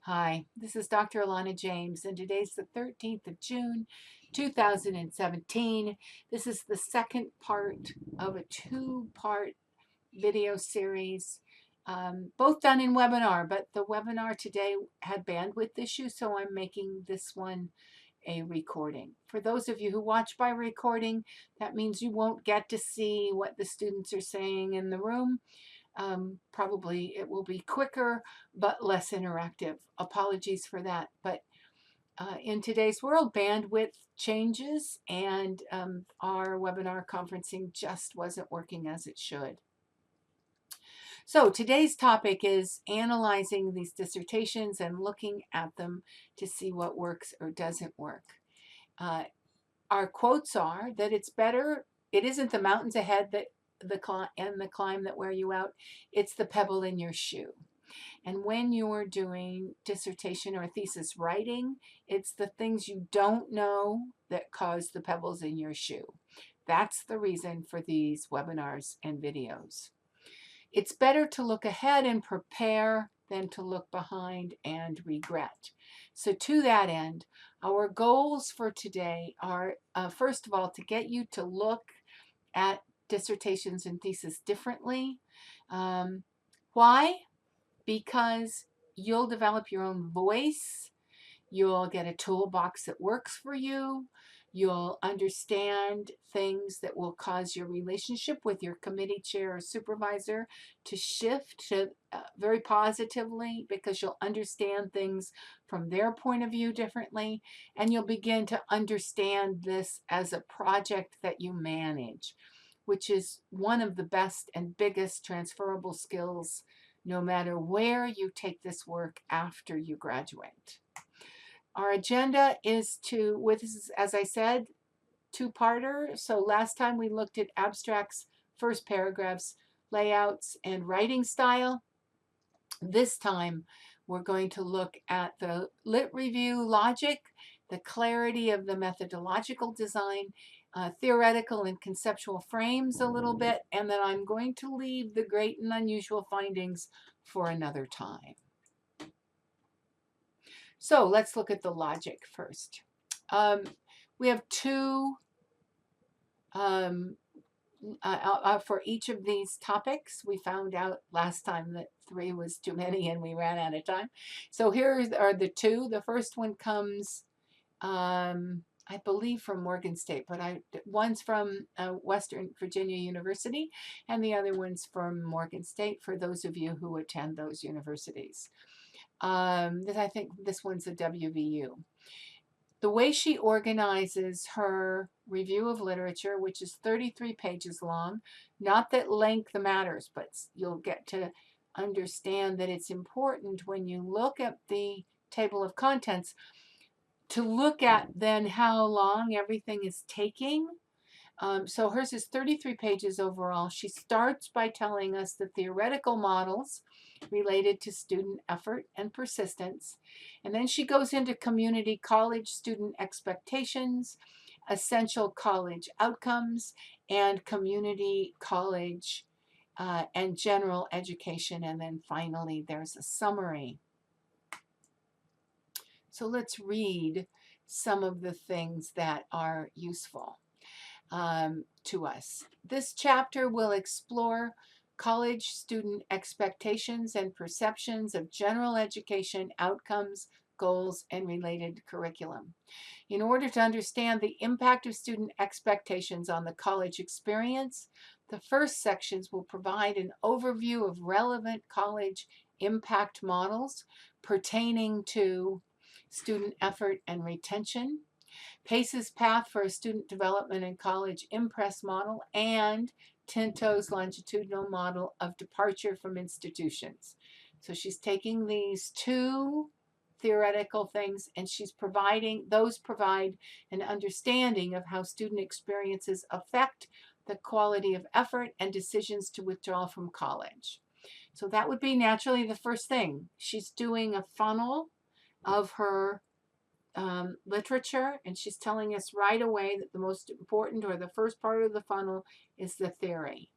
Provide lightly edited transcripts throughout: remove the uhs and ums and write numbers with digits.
Hi, this is Dr. Alana James, and today's the 13th of June, 2017. This is the second part of a two-part video series, both done in webinar, but the webinar today had bandwidth issues, so I'm making this one a recording. For those of you who watch by recording, that means you won't get to see what the students are saying in the room. Probably it will be quicker but less interactive. Apologies for that. But in today's world, bandwidth changes, and our webinar conferencing just wasn't working as it should. So today's topic is analyzing these dissertations and looking at them to see what works or doesn't work. Our quotes are that it isn't the mountains ahead that the climb that wear you out, it's the pebble in your shoe. And when you're doing dissertation or thesis writing, it's the things you don't know that cause the pebbles in your shoe. That's the reason for these webinars and videos. It's better to look ahead and prepare than to look behind and regret. So to that end, our goals for today are, first of all, to get you to look at dissertations and thesis differently. Why? Because you'll develop your own voice. You'll get a toolbox that works for you. You'll understand things that will cause your relationship with your committee chair or supervisor to shift to very positively, because you'll understand things from their point of view differently, and you'll begin to understand this as a project that you manage, which is one of the best and biggest transferable skills no matter where you take this work after you graduate. Our agenda is as I said, two-parter. So last time we looked at abstracts, first paragraphs, layouts, and writing style. This time we're going to look at the lit review logic, the clarity of the methodological design, theoretical and conceptual frames a little bit, and then I'm going to leave the great and unusual findings for another time. So let's look at the logic first. We have two for each of these topics. We found out last time that 3 was too many and we ran out of time. So here are the two. The first one comes, I believe, from Morgan State, but one's from Western Virginia University and the other one's from Morgan State for those of you who attend those universities. I think this one's a WVU. The way she organizes her review of literature, which is 33 pages long, not that length matters, but you'll get to understand that it's important when you look at the table of contents to look at then how long everything is taking. So hers is 33 pages overall. She starts by telling us the theoretical models related to student effort and persistence. And then she goes into community college student expectations, essential college outcomes, and community college and general education. And then finally, there's a summary. So let's read some of the things that are useful to us. This chapter will explore college student expectations and perceptions of general education outcomes, goals, and related curriculum. In order to understand the impact of student expectations on the college experience, the first sections will provide an overview of relevant college impact models pertaining to student effort and retention, PACE's path for a student development and college impress model, and Tinto's longitudinal model of departure from institutions. So she's taking these two theoretical things and those provide an understanding of how student experiences affect the quality of effort and decisions to withdraw from college. So that would be naturally the first thing. She's doing a funnel of her literature, and she's telling us right away that the most important, or the first part of the funnel, is the theory.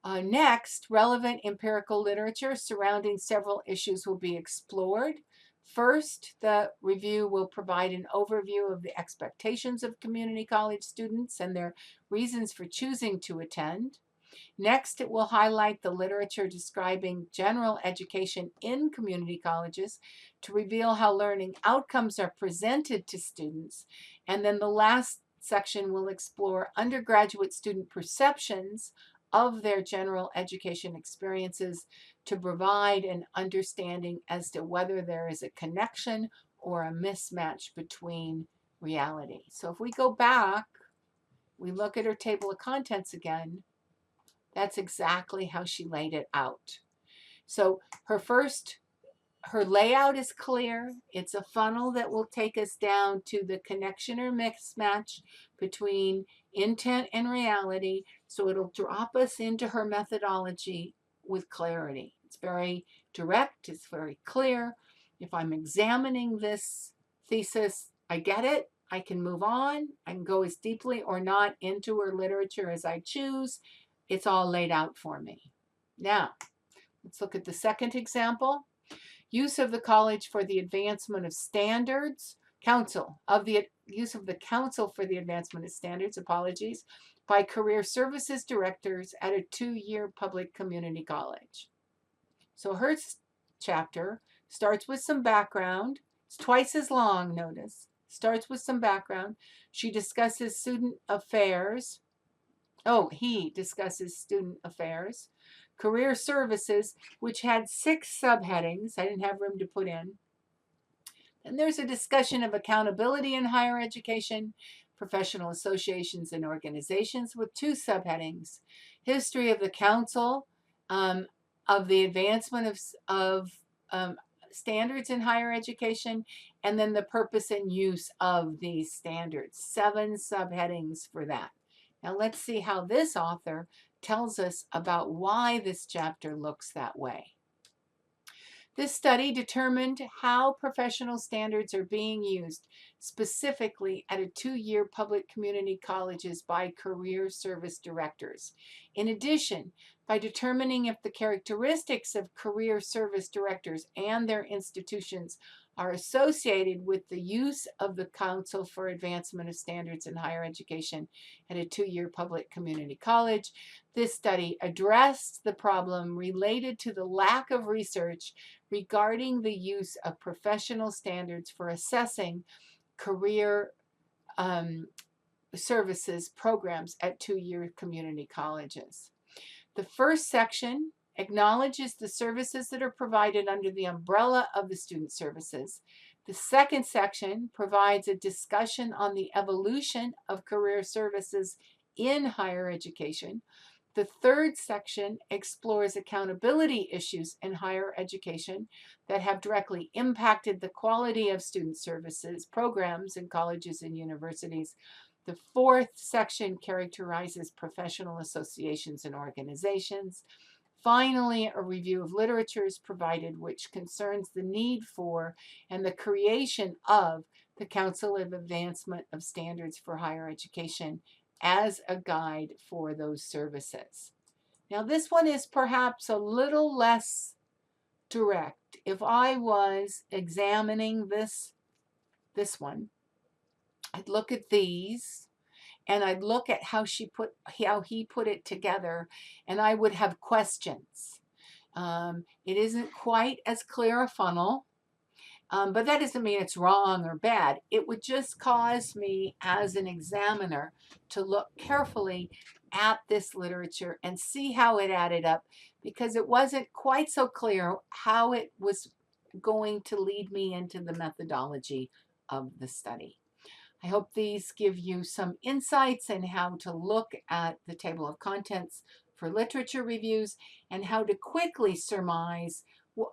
Next, relevant empirical literature surrounding several issues will be explored. First, the review will provide an overview of the expectations of community college students and their reasons for choosing to attend. Next, it will highlight the literature describing general education in community colleges to reveal how learning outcomes are presented to students. And then the last section will explore undergraduate student perceptions of their general education experiences to provide an understanding as to whether there is a connection or a mismatch between reality. So if we go back, we look at her table of contents again, that's exactly how she laid it out. So her layout is clear. It's a funnel that will take us down to the connection or mismatch between intent and reality. So it'll drop us into her methodology with clarity. It's very direct. It's very clear. If I'm examining this thesis, I get it. I can move on. I can go as deeply or not into her literature as I choose. It's all laid out for me. Now, let's look at the second example. Use of the College for the Advancement of Standards, use of the Council for the Advancement of Standards, by career services directors at a 2-year public community college. So her chapter starts with some background. It's twice as long, notice. Starts with some background. She discusses student affairs. He discusses student affairs, career services, which had 6 subheadings. I didn't have room to put in. And there's a discussion of accountability in higher education, professional associations and organizations with 2 subheadings, history of the council, of the advancement of standards in higher education, and then the purpose and use of these standards. 7 subheadings for that. Now let's see how this author tells us about why this chapter looks that way. This study determined how professional standards are being used specifically at a 2-year public community colleges by career service directors. In addition, by determining if the characteristics of career service directors and their institutions are associated with the use of the Council for Advancement of Standards in Higher Education at a 2-year public community college, this study addressed the problem related to the lack of research regarding the use of professional standards for assessing career services programs at 2-year community colleges. The first section acknowledges the services that are provided under the umbrella of the student services. The second section provides a discussion on the evolution of career services in higher education. The third section explores accountability issues in higher education that have directly impacted the quality of student services programs in colleges and universities. The fourth section characterizes professional associations and organizations. Finally, a review of literature is provided which concerns the need for and the creation of the Council of Advancement of Standards for Higher Education as a guide for those services. Now, this one is perhaps a little less direct. If I was examining this one, I'd look at these and I'd look at how he put it together, and I would have questions. It isn't quite as clear a funnel, but that doesn't mean it's wrong or bad. It would just cause me as an examiner to look carefully at this literature and see how it added up, because it wasn't quite so clear how it was going to lead me into the methodology of the study. I hope these give you some insights in how to look at the table of contents for literature reviews and how to quickly surmise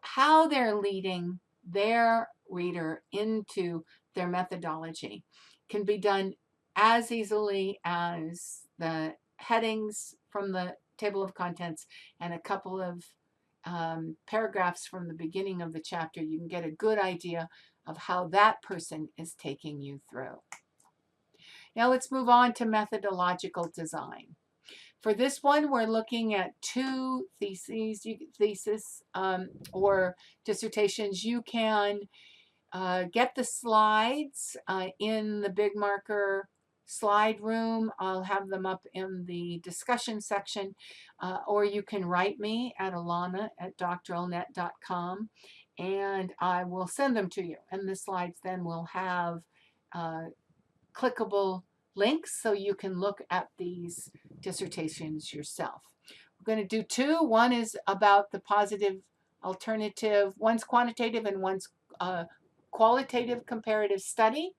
how they're leading their reader into their methodology. Can be done as easily as the headings from the table of contents and a couple of paragraphs from the beginning of the chapter. You can get a good idea of how that person is taking you through. Now let's move on to methodological design. For this one, we're looking at two theses or dissertations. You can get the slides in the Big Marker slide room. I'll have them up in the discussion section, or you can write me at alana@doctoralnet.com and I will send them to you. And the slides then will have clickable links so you can look at these dissertations yourself. We're going to do two. One is about the positive alternative. One's quantitative and one's qualitative comparative study.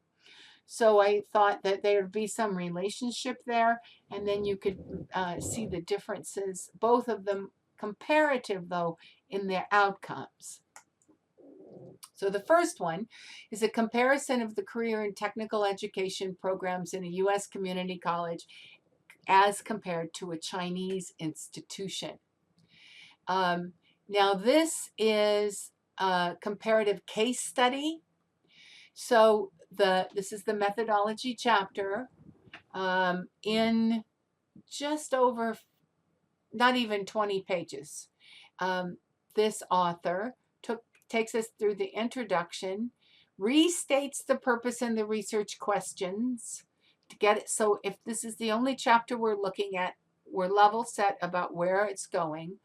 So I thought that there would be some relationship there, and then you could see the differences, both of them comparative though, in their outcomes. So the first one is a comparison of the career and technical education programs in a U.S. community college as compared to a Chinese institution. Now this is a comparative case study. So this is the methodology chapter in just over, not even 20 pages. This author takes us through the introduction, restates the purpose and the research questions to get it. So if this is the only chapter we're looking at, we're level set about where it's going.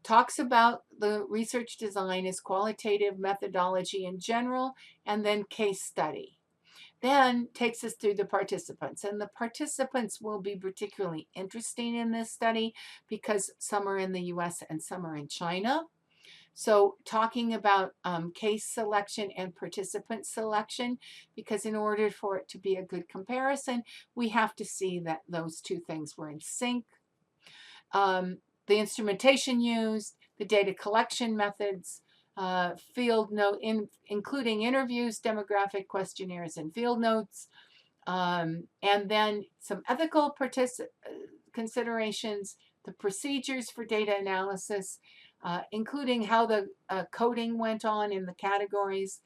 Talks about the research design as qualitative methodology in general, and then case study. Then takes us through the participants. And the participants will be particularly interesting in this study because some are in the US and some are in China. So talking about case selection and participant selection, because in order for it to be a good comparison, we have to see that those two things were in sync. The instrumentation used, the data collection methods, field note, including interviews, demographic questionnaires, and field notes, and then some ethical considerations, the procedures for data analysis, including how the coding went on in the categories,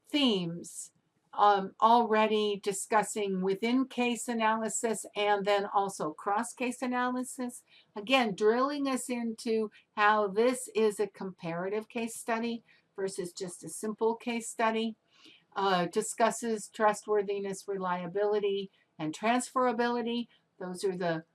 themes, already discussing within case analysis and then also cross case analysis. Again, drilling us into how this is a comparative case study versus just a simple case study. Discusses trustworthiness, reliability, and transferability. Those are the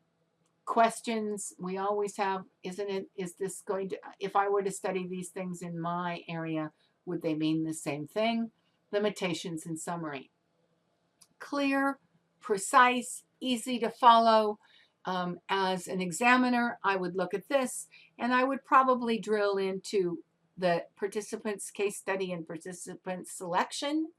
questions we always have, isn't it? Is this going to, if I were to study these things in my area, would they mean the same thing? Limitations and summary. Clear, precise, easy to follow. As an examiner, I would look at this and I would probably drill into the participants' case study and participant selection.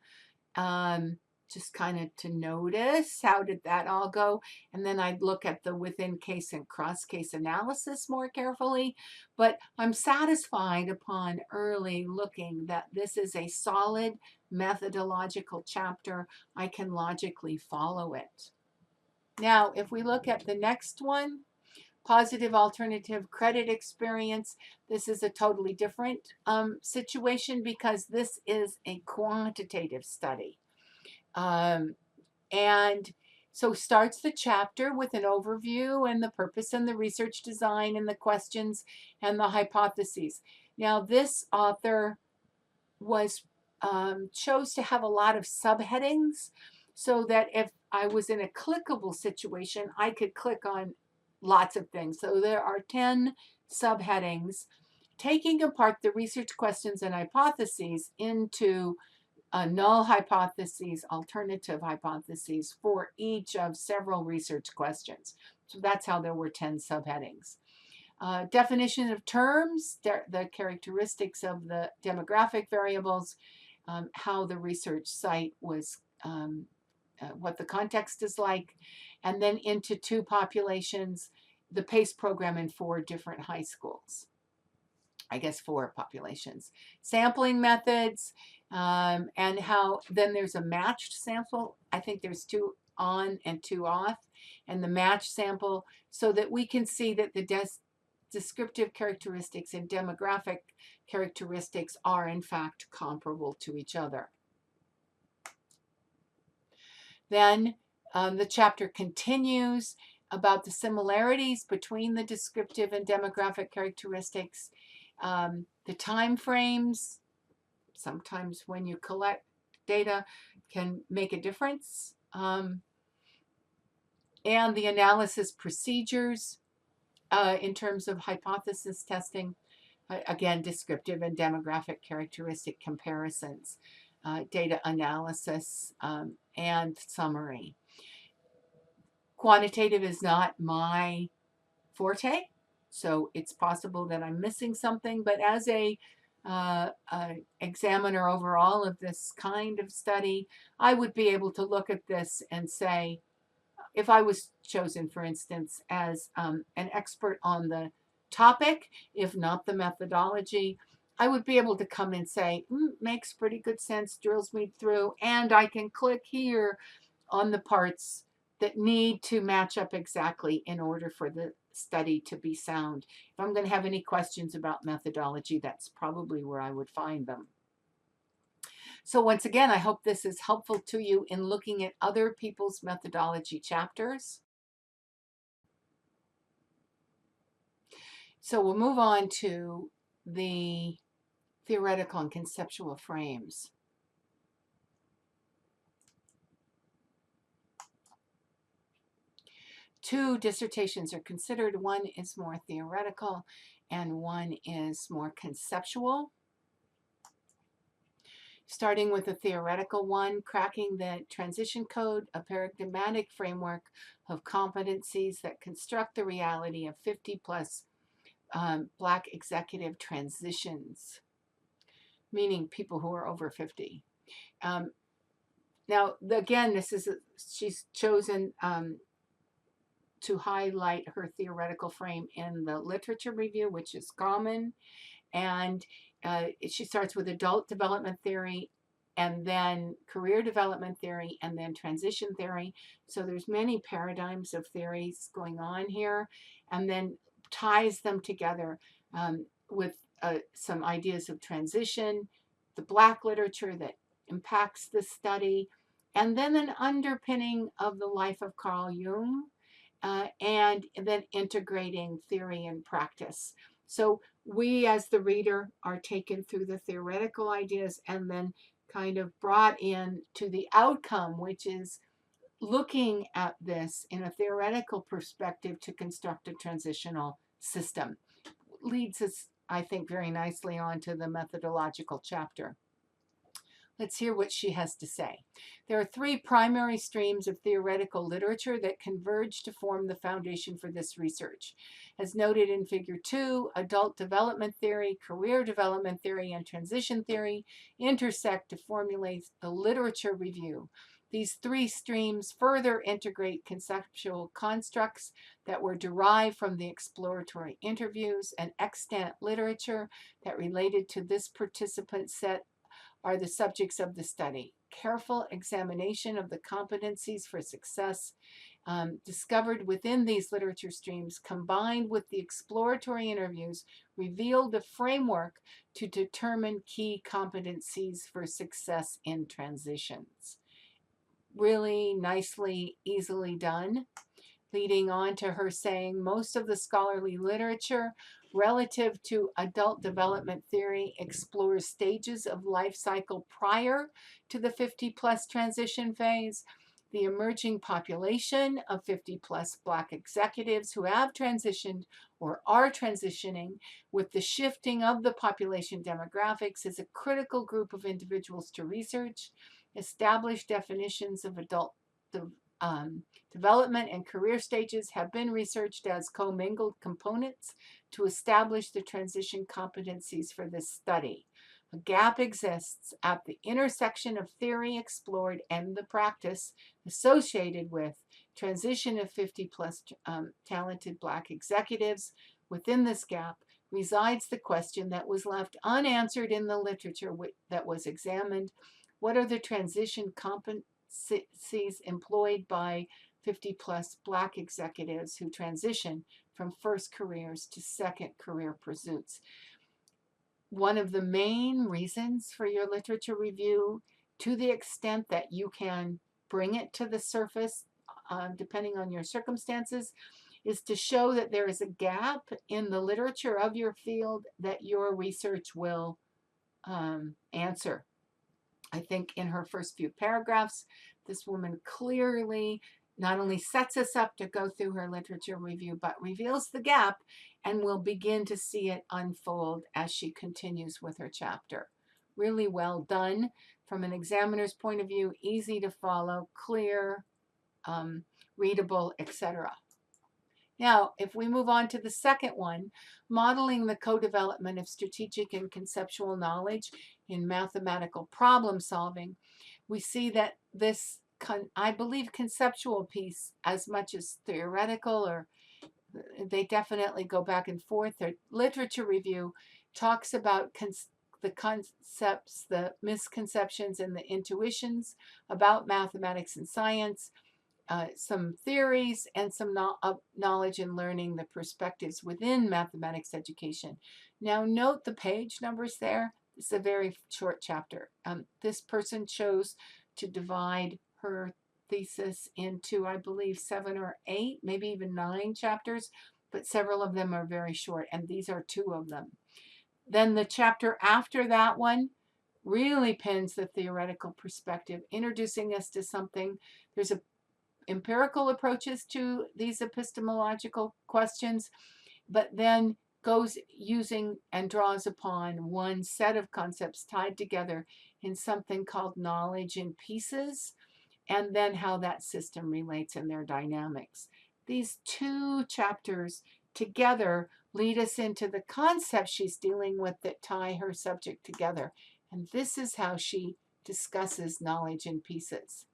Just kind of to notice how did that all go, and then I'd look at the within case and cross case analysis more carefully. But I'm satisfied upon early looking that this is a solid methodological chapter. I can logically follow it. Now if we look at the next one, positive alternative credit experience, this is a totally different situation because this is a quantitative study. And so starts the chapter with an overview and the purpose and the research design and the questions and the hypotheses. Now this author chose to have a lot of subheadings so that if I was in a clickable situation, I could click on lots of things. So there are 10 subheadings taking apart the research questions and hypotheses into null hypotheses, alternative hypotheses for each of several research questions. So that's how there were 10 subheadings. Definition of terms, the characteristics of the demographic variables, how the research site was, what the context is like, and then into two populations, the PACE program in 4 different high schools. I guess 4 populations. Sampling methods, and how then there's a matched sample. I think there's 2 on and 2 off, and the matched sample so that we can see that the descriptive characteristics and demographic characteristics are in fact comparable to each other. Then the chapter continues about the similarities between the descriptive and demographic characteristics, the time frames. Sometimes when you collect data can make a difference, and the analysis procedures in terms of hypothesis testing. Again, descriptive and demographic characteristic comparisons, data analysis, and summary. Quantitative is not my forte, so it's possible that I'm missing something, but as a examiner overall of this kind of study, I would be able to look at this and say, if I was chosen, for instance, as an expert on the topic, if not the methodology, I would be able to come and say, makes pretty good sense, drills me through, and I can click here on the parts that need to match up exactly in order for the study to be sound. If I'm going to have any questions about methodology, that's probably where I would find them. So once again, I hope this is helpful to you in looking at other people's methodology chapters. So we'll move on to the theoretical and conceptual frames. Two dissertations are considered. One is more theoretical and one is more conceptual. Starting with the theoretical one, cracking the transition code, a paradigmatic framework of competencies that construct the reality of 50+ Black executive transitions, meaning people who are over 50. Now, again, she's chosen to highlight her theoretical frame in the literature review, which is common. And she starts with adult development theory, and then career development theory, and then transition theory. So there's many paradigms of theories going on here, and then ties them together with some ideas of transition, the Black literature that impacts the study, and then an underpinning of the life of Carl Jung, and then integrating theory and practice. So we as the reader are taken through the theoretical ideas and then kind of brought in to the outcome, which is looking at this in a theoretical perspective to construct a transitional system. Leads us, I think, very nicely on to the methodological chapter. Let's hear what she has to say. There are three primary streams of theoretical literature that converge to form the foundation for this research. As noted in Figure 2, adult development theory, career development theory, and transition theory intersect to formulate the literature review. These three streams further integrate conceptual constructs that were derived from the exploratory interviews and extant literature that related to this participant set are the subjects of the study. Careful examination of the competencies for success discovered within these literature streams, combined with the exploratory interviews, revealed a framework to determine key competencies for success in transitions. Really nicely, easily done. Leading on to her saying most of the scholarly literature relative to adult development theory explores stages of life cycle prior to the 50+ transition phase. The emerging population of 50+ Black executives who have transitioned or are transitioning with the shifting of the population demographics is a critical group of individuals to research. Established definitions of adult development and career stages have been researched as commingled components to establish the transition competencies for this study. A gap exists at the intersection of theory explored and the practice associated with transition of 50+ talented Black executives. Within this gap resides the question that was left unanswered in the literature that was examined. What are the transition competencies employed by 50+ Black executives who transition from first careers to second career pursuits? One of the main reasons for your literature review, to the extent that you can bring it to the surface, depending on your circumstances, is to show that there is a gap in the literature of your field that your research will answer. I think in her first few paragraphs, this woman clearly not only sets us up to go through her literature review, but reveals the gap, and we'll begin to see it unfold as she continues with her chapter. Really well done from an examiner's point of view, easy to follow, clear, readable, etc. Now, if we move on to the second one, modeling the co-development of strategic and conceptual knowledge in mathematical problem solving, we see that this, I believe, conceptual piece, as much as theoretical, or they definitely go back and forth. Their literature review talks about the concepts, the misconceptions, and the intuitions about mathematics and science, some theories, and some knowledge and learning, the perspectives within mathematics education. Now note the page numbers there. It's a very short chapter. This person chose to divide her thesis into, I believe, 7 or 8, maybe even 9 chapters, but several of them are very short, and these are 2 of them. Then the chapter after that one really pins the theoretical perspective, introducing us to something. There's empirical approaches to these epistemological questions, but then goes using and draws upon one set of concepts tied together in something called knowledge in pieces, and then how that system relates in their dynamics. These 2 chapters together lead us into the concepts she's dealing with that tie her subject together. And this is how she discusses knowledge in pieces.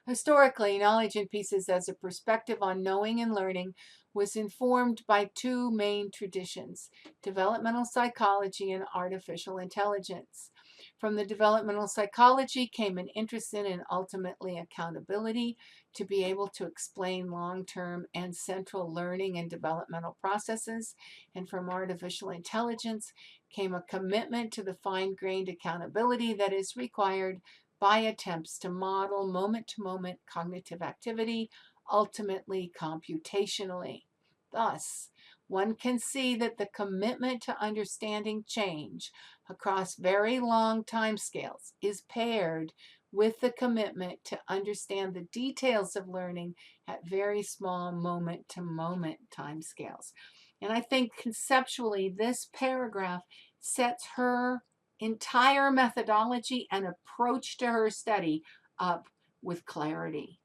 Historically, knowledge in pieces as a perspective on knowing and learning was informed by 2 main traditions: developmental psychology and artificial intelligence. From the developmental psychology came an interest in and ultimately accountability to be able to explain long-term and central learning and developmental processes. And from artificial intelligence came a commitment to the fine-grained accountability that is required by attempts to model moment-to-moment cognitive activity, ultimately computationally. Thus, one can see that the commitment to understanding change across very long timescales is paired with the commitment to understand the details of learning at very small moment-to-moment timescales. And I think conceptually, this paragraph sets her entire methodology and approach to her study up with clarity.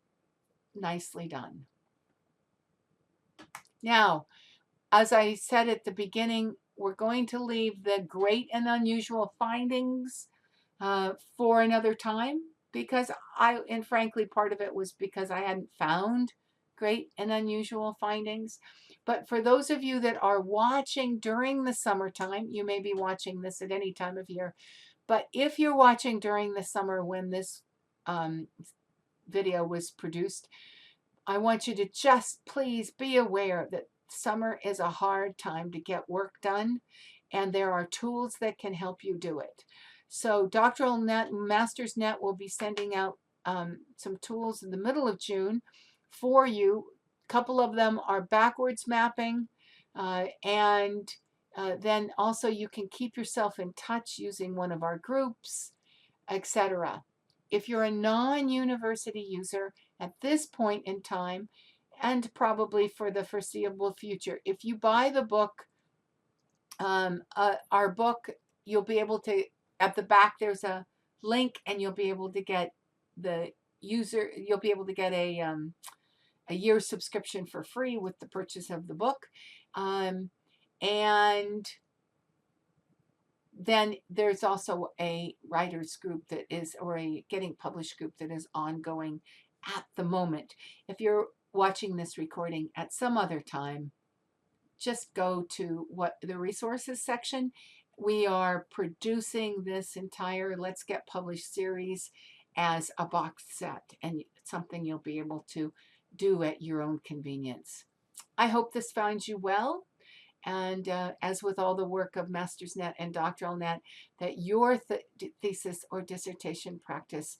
Nicely done. Now, as I said at the beginning, we're going to leave the great and unusual findings for another time, because and frankly, part of it was because I hadn't found great and unusual findings. But for those of you that are watching during the summertime, you may be watching this at any time of year, but if you're watching during the summer when this video was produced, I want you to just please be aware that summer is a hard time to get work done, and there are tools that can help you do it. So Doctoral Net and Master's Net will be sending out some tools in the middle of June for you. A couple of them are backwards mapping, and then also you can keep yourself in touch using one of our groups, etc. If you're a non-university user at this point in time, and probably for the foreseeable future, if you buy the book, our book, you'll be able to, at the back there's a link, and you'll be able to get you'll be able to get a year subscription for free with the purchase of the book. And then there's also a writers group that is, or a getting published group that is ongoing at the moment. If you're watching this recording at some other time, just go to the resources section. We are producing this entire Let's Get Published series as a box set, and it's something you'll be able to do at your own convenience. I hope this finds you well. And as with all the work of Master's Net and Doctoral Net, that your thesis or dissertation practice